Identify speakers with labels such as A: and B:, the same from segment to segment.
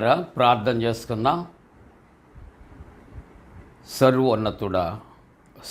A: ప్రియులారా, ప్రార్థన చేసుకుందాం. సర్వోన్నతుడా,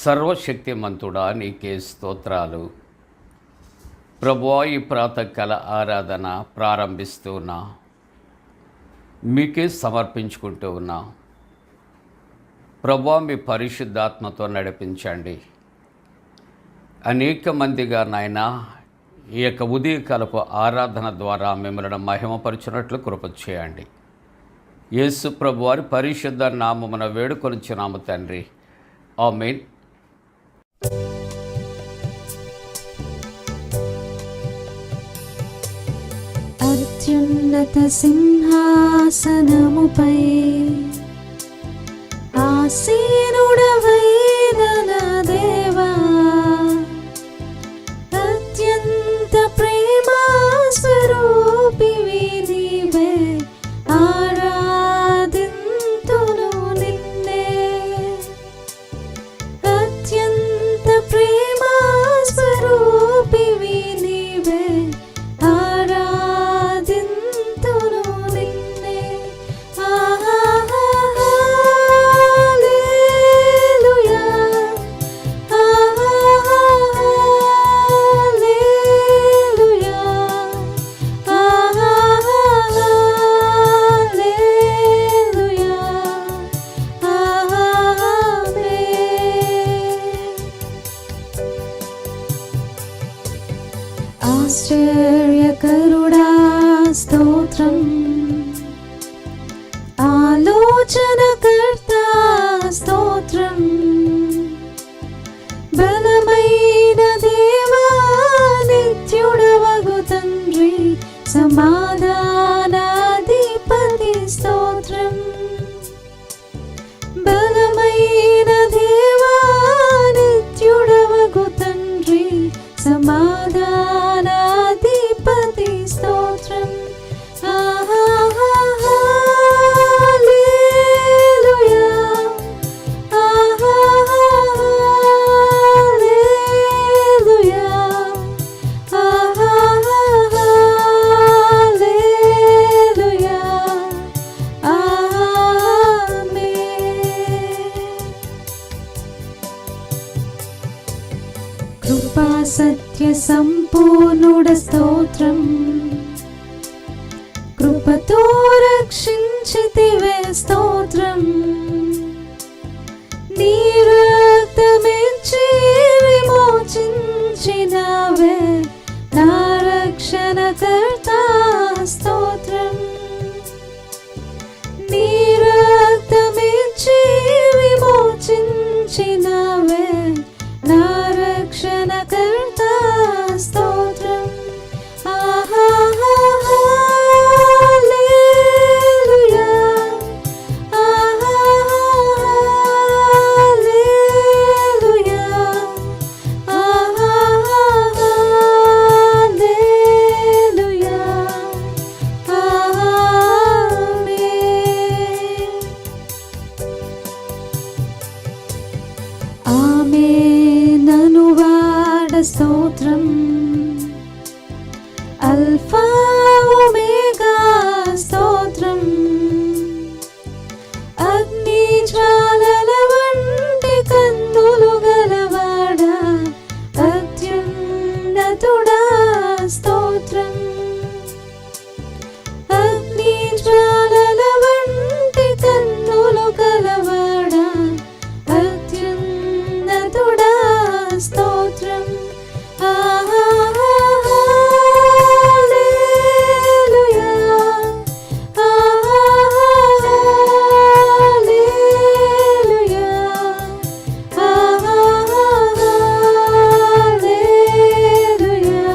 A: సర్వశక్తిమంతుడా, నీకే స్తోత్రాలు. ప్రభువా, ఈ ప్రాతకాల ఆరాధన ప్రారంభిస్తూ ఉన్నా, మీకే సమర్పించుకుంటూ ఉన్నా. ప్రభువా, మీ పరిశుద్ధాత్మతో నడిపించండి. అనేక మందిగా నాయన ఈ యొక్క ఉదయకాలపు ఆరాధన ద్వారా మిమ్మల్ని మహిమపరచునట్లు కృప చేయండి. యేసు ప్రభు వారి పరిశుద్ధ నామమున వేడుకొనుచున్నాము తండ్రి, ఆమేన్.
B: అత్యున్నత సింహాసనముపై ఆసీనుడవైన నా దేవా, అత్యంత ప్రేమా స్వరూపివి నీవే, ఆరాధింతును నిన్నే. అత్యంత ప్రేమా స్వరూపివి నీవే, ఆరాధింతును నిన్నే. హల్లెలూయా, హల్లెలూయా, హల్లెలూయా, ఆమేన్. ఆశ్చర్యకరుడా స్తోత్రం, ఆలోచనకర్త స్తోత్రం, బలమైన దేవా నిత్యుడవగు తండ్రి, సమాధానాధిపతి స్తోత్రం. బలమైన దేవా నిత్యుడవగు తండ్రి, సమాధానాధిపతి స్తోత్రం. హల్లెలూయా, హల్లెలూయా, హల్లెలూయా, ఆమేన్. కృపా సత్య సంపూర్ణుడ స్తోత్రం, కృపతో రక్షించితివే స్తోత్రం. నీ రక్తమిచ్చి విమోచించినవే నా రక్షణకర్త స్తోత్రం. నీ రక్తమిచ్చి విమోచించినవే నా రక్షణకర్త స్తోత్రం. హల్లెలూయా, హల్లెలూయా, హల్లెలూయా, ఆమేన్. ఆమేనను వాడ స్తోత్రం, అల్ఫా ఒమేగా స్తోత్రం. అగ్ని జ్వాలల వంటి కన్నులు గలవాడ, అత్యున్నతుడా స్తోత్రం. అగ్ని జ్వాలల వంటి కన్నులు గలవాడ, అత్యున్నతుడా స్తోత్రం. హల్లెలూయా, హల్లెలూయా, హల్లెలూయా,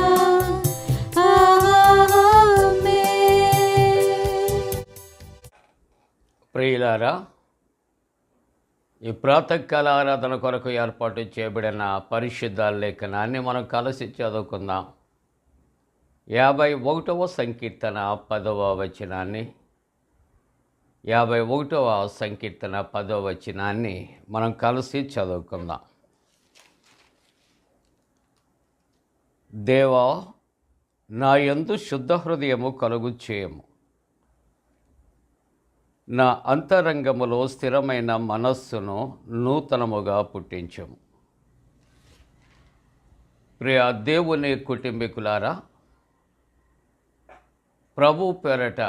B: ఆమేన్.
A: ప్రియులారా, ఈ ప్రాతకాల ఆరాధన కొరకు ఏర్పాటు చేయబడిన పరిశుద్ధ లేఖనాన్ని మనం కలిసి చదువుకుందాం. 51వ సంకీర్తన 10వ వచనాన్ని 51వ సంకీర్తన 10వ వచనాన్ని మనం కలిసి చదువుకుందాం. దేవా, నా యందు శుద్ధ హృదయము కలుగు చేయము, నా అంతరంగములో స్థిరమైన మనస్సును నూతనముగా పుట్టించము. ప్రియ దేవుని కుటుంబీకులారా, ప్రభు పేరట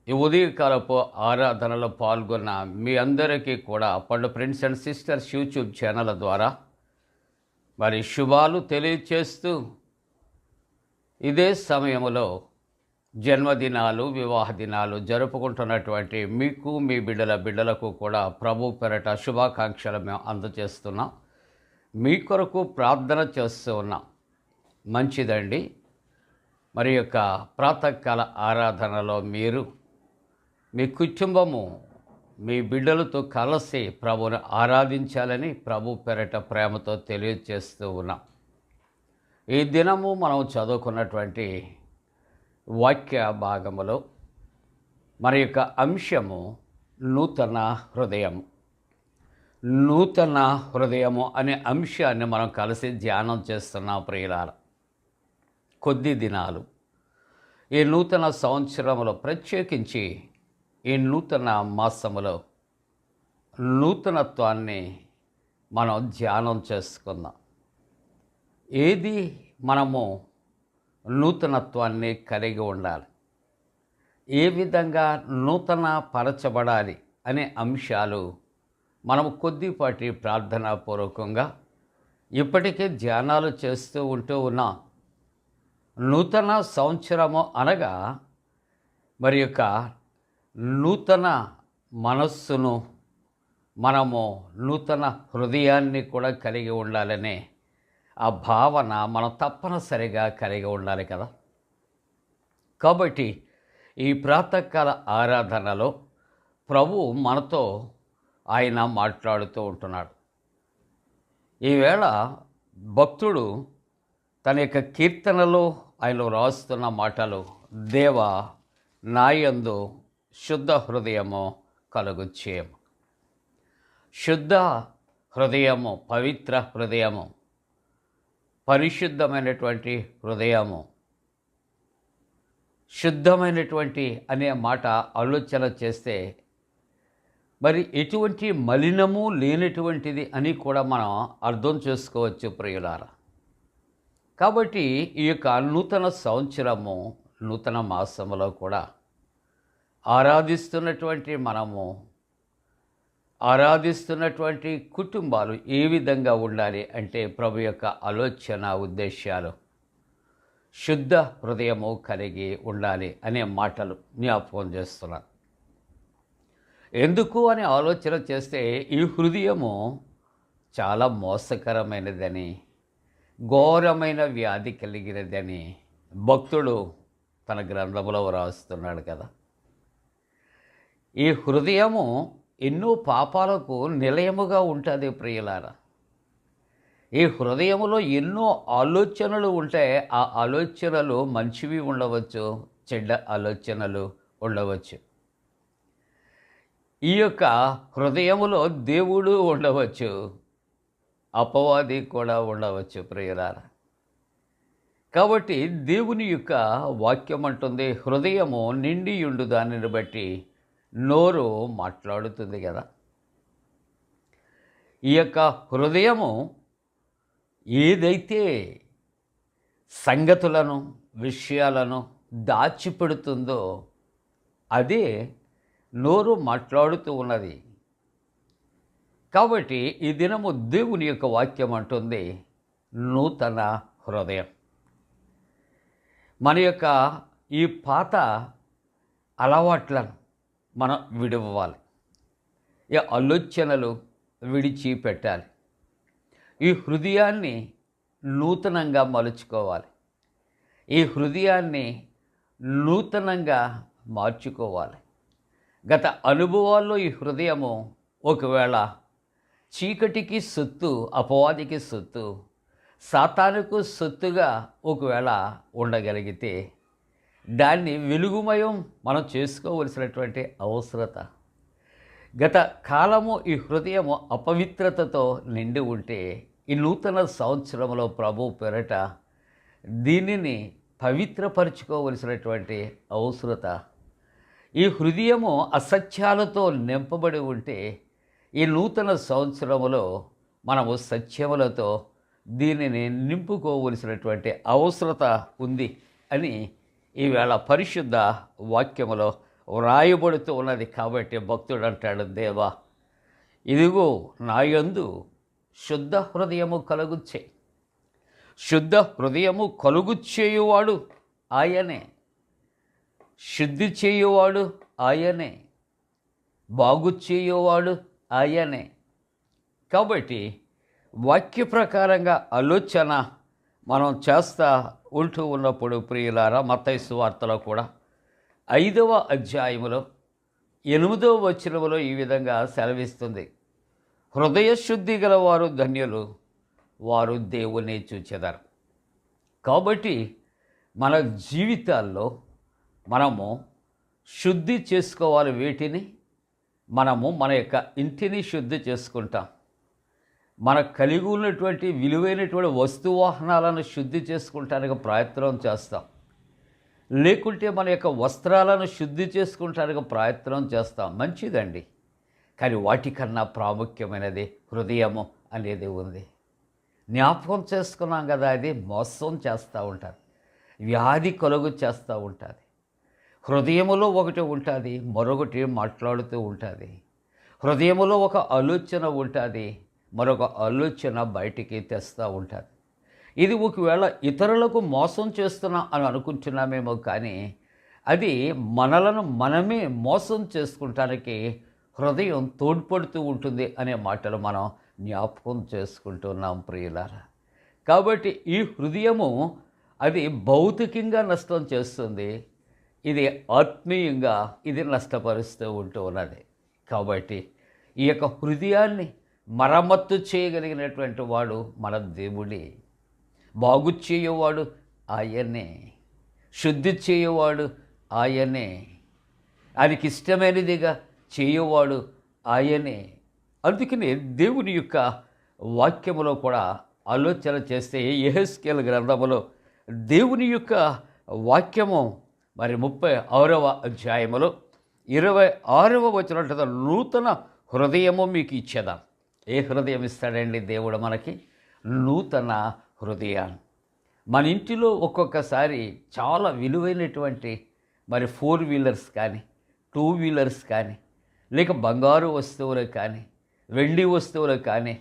A: ఈ ఉదయకాలపు ఆరాధనలో పాల్గొన్న మీ అందరికీ కూడా పండు friends and sisters YouTube channel ద్వారా మరి శుభాలు తెలియచేస్తూ, ఇదే సమయంలో జన్మదినాలు, వివాహ దినాలు జరుపుకుంటున్నటువంటి మీకు, మీ బిడ్డలకు కూడా ప్రభు పేరట శుభాకాంక్షలు మేము అందజేస్తున్నాం. మీ కొరకు ప్రార్థన చేస్తూ ఉన్నాం. మంచిదండి. మరి యొక్క ప్రాతకాల ఆరాధనలో మీరు, మీ కుటుంబము, మీ బిడ్డలతో కలిసి ప్రభువును ఆరాధించాలని ప్రభు పేరట ప్రేమతో తెలియజేస్తూ ఉన్నాం. ఈ దినము మనం చదువుకున్నటువంటి వాక్య భాగములో మరి యొక్క అంశము నూతన హృదయము. నూతన హృదయము అనే అంశాన్ని మనం కలిసి ధ్యానం చేస్తున్నాం ప్రియులారా. కొద్ది దినాలు ఈ నూతన సంవత్సరంలో, ప్రత్యేకించి ఈ నూతన మాసములో నూతనత్వాన్ని మనం ధ్యానం చేసుకుందాం. ఏది మనము నూతనత్వాన్ని కలిగి ఉండాలి, ఏ విధంగా నూతన పరచబడాలి అనే అంశాలు మనము కొద్దిపాటి ప్రార్థనాపూర్వకంగా ఇప్పటికే ధ్యానాలు చేస్తూ ఉన్నాం. నూతన సంవత్సరము అనగా మరి యొక్క నూతన మనస్సును, మనము నూతన హృదయాన్ని కూడా కలిగి ఉండాలనే ఆ భావన మనం తప్పనిసరిగా కలిగి ఉండాలి కదా. కాబట్టి ఈ ప్రాతకాల ఆరాధనలో ప్రభు మనతో ఆయన మాట్లాడుతూ ఉంటున్నాడు. ఈవేళ భక్తుడు తన యొక్క కీర్తనలో ఆయన రాస్తున్న మాటలు, దేవా నాయందు శుద్ధ హృదయము కలుగుచేయము. శుద్ధ హృదయము, పవిత్ర హృదయము, పరిశుద్ధమైనటువంటి హృదయము, శుద్ధమైనటువంటి అనే మాట ఆలోచన చేస్తే మరి ఎటువంటి మలినము లేనటువంటిది అని కూడా మనం అర్థం చేసుకోవచ్చు ప్రియులారా. కాబట్టి ఈ యొక్క నూతన సంవత్సరము, నూతన మాసములో కూడా ఆరాధిస్తున్నటువంటి మనము, ఆరాధిస్తున్నటువంటి కుటుంబాలు ఏ విధంగా ఉండాలి అంటే ప్రభు యొక్క ఆలోచన, ఉద్దేశాలు శుద్ధ హృదయము కలిగి ఉండాలి అనే మాటలు జ్ఞాపకం చేస్తున్నాను. ఎందుకు అని ఆలోచన చేస్తే ఈ హృదయము చాలా మోసకరమైనదని, ఘోరమైన వ్యాధి కలిగినదని భక్తుడు తన గ్రంథములో వ్రాస్తున్నాడు కదా. ఈ హృదయము ఎన్నో పాపాలకు నిలయముగా ఉంటుంది ప్రియులారా. ఈ హృదయములో ఎన్నో ఆలోచనలు ఉంటాయి. ఆ ఆలోచనలు మంచివి ఉండవచ్చు, చెడ్డ ఆలోచనలు ఉండవచ్చు. ఈ యొక్క హృదయములో దేవుడు ఉండవచ్చు, అపవాది కూడా ఉండవచ్చు ప్రియులారా. కాబట్టి దేవుని యొక్క వాక్యం అంటుంది, హృదయము నిండి ఉండు దానిని బట్టి నోరు మాట్లాడుతుంది కదా. ఈ యొక్క హృదయము ఏదైతే సంగతులను, విషయాలను దాచిపెడుతుందో అదే నోరు మాట్లాడుతూ ఉన్నది. కాబట్టి ఈ దినము దేవుని యొక్క వాక్యం అంటుంది నూతన హృదయం. మన యొక్క ఈ పాత అలవాట్లను మనం విడవాలి, ఈ ఆలోచనలు విడిచిపెట్టాలి. ఈ హృదయాన్ని నూతనంగా మలుచుకోవాలి, ఈ హృదయాన్ని నూతనంగా మార్చుకోవాలి. గత అనుభవాల్లో ఈ హృదయము ఒకవేళ చీకటికి సొత్తు, అపవాదికి సొత్తు, సాతానుకు సొత్తుగా ఒకవేళ ఉండగలిగితే దాన్ని వెలుగుమయం మనం చేసుకోవలసినటువంటి అవసరత. గత కాలము ఈ హృదయము అపవిత్రతతో నిండి ఉంటే ఈ నూతన సంవత్సరంలో ప్రభు పేరట దీనిని పవిత్రపరచుకోవలసినటువంటి అవసరత. ఈ హృదయము అసత్యాలతో నింపబడి ఉంటే ఈ నూతన సంవత్సరములో మనము సత్యములతో దీనిని నింపుకోవలసినటువంటి అవసరత ఉంది అని ఈవేళ పరిశుద్ధ వాక్యములో వ్రాయబడుతూ ఉన్నది. కాబట్టి భక్తుడు అంటాడు, దేవా ఇదిగో నా యందు శుద్ధ హృదయము కలుగుచ్చే. శుద్ధ హృదయము కలుగు చేయువాడు ఆయనే, శుద్ధి చేయువాడు ఆయనే, బాగు చేయువాడు ఆయనే. కాబట్టి వాక్య ప్రకారంగా ఆలోచన మనం చేస్తూ ఉంటూ ఉన్నప్పుడు ప్రియులారా, మత్తయి సువార్తలో కూడా 5వ అధ్యాయములో 8వ వచనములో ఈ విధంగా సెలవిస్తుంది, హృదయ శుద్ధి గల వారు ధన్యులు, వారు దేవుని చూచెదరు. కాబట్టి మన జీవితాల్లో మనము శుద్ధి చేసుకోవాలి. వీటిని మనము మన యొక్క ఇంటిని శుద్ధి చేసుకుంటాం. మనకు కలిగి ఉన్నటువంటి విలువైనటువంటి వస్తువాహనాలను శుద్ధి చేసుకుంటానికి ప్రయత్నం చేస్తాం. లేకుంటే మన యొక్క వస్త్రాలను శుద్ధి చేసుకుంటానికి ప్రయత్నం చేస్తాం. మంచిదండి, కానీ వాటికన్నా ప్రాముఖ్యమైనది హృదయము అనేది ఉంది. జ్ఞాపకం చేసుకున్నాం కదా, అది మోసం చేస్తూ ఉంటుంది, వ్యాధి కలుగు చేస్తూ ఉంటుంది. హృదయములో ఒకటి ఉంటుంది, మరొకటి మాట్లాడుతూ ఉంటుంది. హృదయములో ఒక ఆలోచన ఉంటుంది, మరొక ఆలోచన బయటికి తెస్తూ ఉంటుంది. ఇది ఒకవేళ ఇతరులకు మోసం చేస్తున్నాం అని అనుకుంటున్నామేమో, కానీ అది మనలను మనమే మోసం చేసుకుంటానికి హృదయం తోడ్పడుతూ ఉంటుంది అనే మాటలు మనం జ్ఞాపకం చేసుకుంటున్నాం ప్రియులారా. కాబట్టి ఈ హృదయము అది భౌతికంగా నష్టం చేస్తుంది, ఇది ఆత్మీయంగా ఇది నష్టపరుస్తూ ఉంటూ ఉన్నది. కాబట్టి ఈ యొక్క హృదయాన్ని మరమ్మత్తు చేయగలిగినటువంటి వాడు మన దేవుడే. బాగు చేయవాడు ఆయనే, శుద్ధి చేయవాడు ఆయనే, ఆయనకి ఇష్టమైనదిగా చేయవాడు ఆయనే. అందుకని దేవుని యొక్క వాక్యములో కూడా ఆలోచన చేస్తే యెహెజ్కేలు గ్రంథములో దేవుని యొక్క వాక్యము మరి 36వ అధ్యాయములో 26వ వచనం, నూతన హృదయము మీకు ఇచ్చేదా. ఏ హృదయం ఇస్తాడండి దేవుడు మనకి? నూతన హృదయాన్ని. మన ఇంటిలో ఒక్కొక్కసారి చాలా విలువైనటువంటి మరి 4 వీలర్స్ కానీ 2 వీలర్స్ కానీ లేక బంగారు వస్తువులు కానీ వెండి వస్తువులు కానీ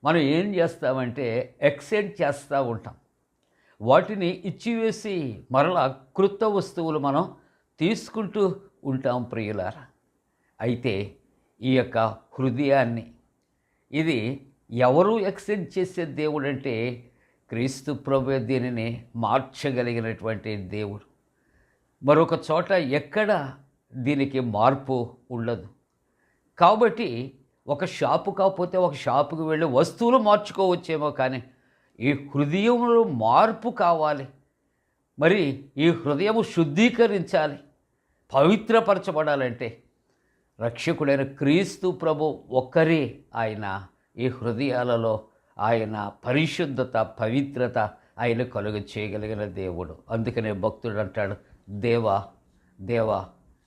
A: మనం ఏం చేస్తామంటే ఎక్స్చేంజ్ చేస్తూ ఉంటాం. వాటిని ఇచ్చివేసి మరలా క్రొత్త వస్తువులు మనం తీసుకుంటూ ఉంటాం ప్రియులారా. అయితే ఈ యొక్క హృదయాన్ని ఇది ఎవరు ఎక్స్చేంజ్ చేసే దేవుడు అంటే క్రీస్తు ప్రభువే దీనిని మార్చగలిగినటువంటి దేవుడు. మరొక చోట ఎక్కడ దీనికి మార్పు ఉండదు. కాబట్టి ఒక షాపు కాకపోతే ఒక షాపుకి వెళ్ళి వస్తువులు మార్చుకోవచ్చేమో, కానీ ఈ హృదయంలో మార్పు కావాలి. మరి ఈ హృదయము శుద్ధీకరించాలి, పవిత్రపరచబడాలంటే రక్షకుడైన క్రీస్తు ప్రభు ఒక్కరే ఆయన ఈ హృదయాలలో ఆయన పరిశుద్ధత పవిత్రత ఆయన కలుగ చేయగలిగిన దేవుడు. అందుకనే భక్తుడు అంటాడు, దేవా దేవా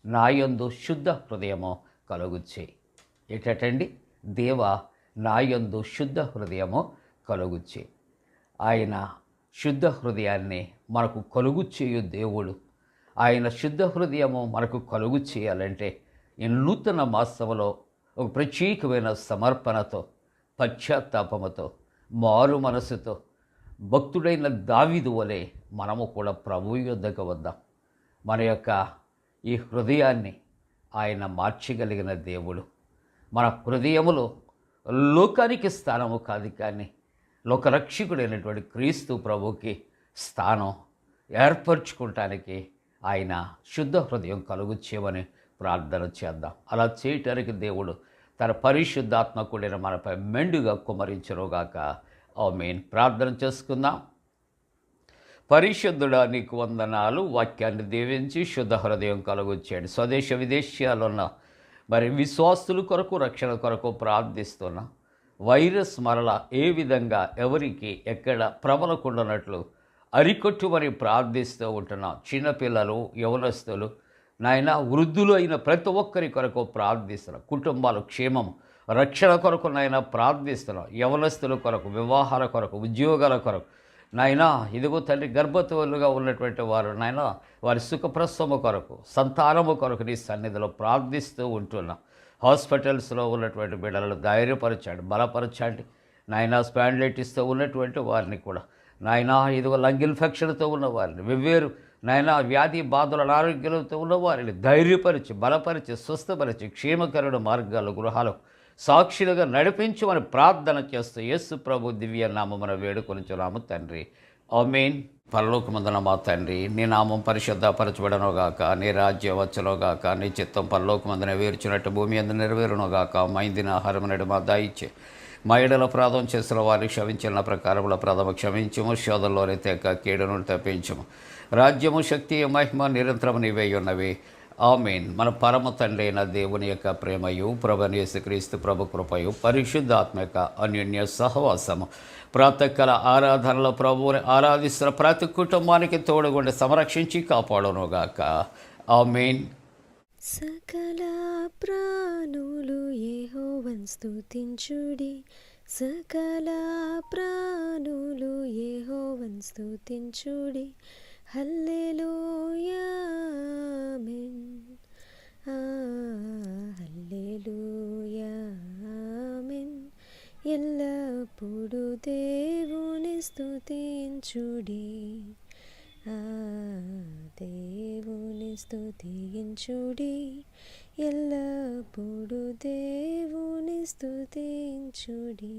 A: నాయందు శుద్ధ హృదయము కలుగు చేయి. ఏటండి? దేవా నాయందు శుద్ధ హృదయము కలుగు చేయి. ఆయన శుద్ధ హృదయాన్ని మనకు కలుగు చేయు దేవుడు. ఆయన శుద్ధ హృదయము మనకు కలుగు చేయాలంటే ఈ నూతన మాసములో ఒక ప్రత్యేకమైన సమర్పణతో, పశ్చాత్తాపముతో, మారు మనసుతో భక్తుడైన దావీదు వలె మనము కూడా ప్రభువు యొద్దకు వద్దాం. మన యొక్క ఈ హృదయాన్ని ఆయన మార్చగలిగిన దేవుడు. మన హృదయములో లోకానికి స్థానము కాదు, కానీ లోకరక్షకుడైనటువంటి క్రీస్తు ప్రభువుకి స్థానం ఏర్పరచుకోవటానికి ఆయన శుద్ధ హృదయం కలుగు చేయమని ప్రార్థన చేద్దాం. అలా చేయటానికి దేవుడు తన పరిశుద్ధాత్మ కూడిన మనపై మెండుగా కుమరించరుగాక. ఆమేన్. ప్రార్థన చేసుకుందాం. పరిశుద్ధుడా నీకు వందనాలు. వాక్యాన్ని దీవించి శుద్ధ హృదయం కలుగొచ్చాడు. స్వదేశ విదేశాల్లో ఉన్న మరి విశ్వాసుల కొరకు, రక్షణ కొరకు ప్రార్థిస్తున్నా. వైరస్ మరలా ఏ విధంగా ఎవరికి ఎక్కడ ప్రబలకుండానట్లు అరికొట్టు మరి ప్రార్థిస్తూ ఉంటున్నాం. చిన్నపిల్లలు, యవనస్తులు, నాయన వృద్ధులు అయిన ప్రతి ఒక్కరి కొరకు ప్రార్థిస్తున్నాం. కుటుంబాల క్షేమం రక్షణ కొరకు నాయన ప్రార్థిస్తున్నాం. యవనస్తుల కొరకు, వివాహాల కొరకు, ఉద్యోగాల కొరకు నాయనా ఇదిగో తండ్రి గర్భవతులుగా ఉన్నటువంటి వారు నాయన వారి సుఖప్రసవము కొరకు, సంతానము కొరకు నీ సన్నిధిలో ప్రార్థిస్తూ ఉంటున్నాం. హాస్పిటల్స్లో ఉన్నటువంటి బిడ్డలను ధైర్యపరచండి, బలపరచండి. నాయన స్పాండిలైటిస్తో ఉన్నటువంటి వారిని కూడా నాయనా ఇదిగో లంగ్ ఇన్ఫెక్షన్తో ఉన్న వారిని, వెవ్వేరు నాయన వ్యాధి బాధల అనారోగ్యాలతో ఉన్న వారిని ధైర్యపరిచి, బలపరిచి, స్వస్థపరిచి, క్షేమకరుడు మార్గాలు, గృహాలకు సాక్షులుగా నడిపించమని ప్రార్థన చేస్తూ యేసు ప్రభు దివ్య నామమున వేడుకొనుచున్నాము తండ్రి. ఆమేన్. పరలోకమందున మా తండ్రి, నీ నామం పరిశుద్ధపరచబడనుగాక, నీ రాజ్యం వచ్చునుగాక, నీ చిత్తం పరలోకమందున వేర్చినట్టు భూమి అందు నెరవేరునుగాక. మా ఇందిన ఆహారం నేడు మా దయచే, మా ఎడల అపరాధం చేసిన వారిని క్షమించిన ప్రకారముల ప్రథమ క్షమించము, శోధంలోనే తెక కీడును తప్పించము. రాజ్యము, శక్తి, మహిమ నిరంతరము నీవే ఉన్నవి. ఆమేన్. మన పరమ తండ్రి అయిన దేవుని యొక్క ప్రేమయు, ప్రభువైన యేసుక్రీస్తు ప్రభు కృపయు, పరిశుద్ధాత్మక అన్యోన్య సహవాసము ప్రాతకాల ఆరాధనలో ప్రభువుని ఆరాధిస్తున్న ప్రతి కుటుంబానికి తోడుగుండి సంరక్షించి కాపాడునుగాక. ఆమేన్.
B: సకల ప్రాణులు యెహోవాను స్తుతించుడి, సకల ప్రాణులు యెహోవాను స్తుతించుడి. హల్లెలూయా ఆమేన్. హల్లెలూయా ఆమేన్. ఎల్లప్పుడూ దేవుని స్తుతించుడి, దేవుని స్తుతించుడి, ఎల్లప్పుడూ దేవుని స్తుతించుడి.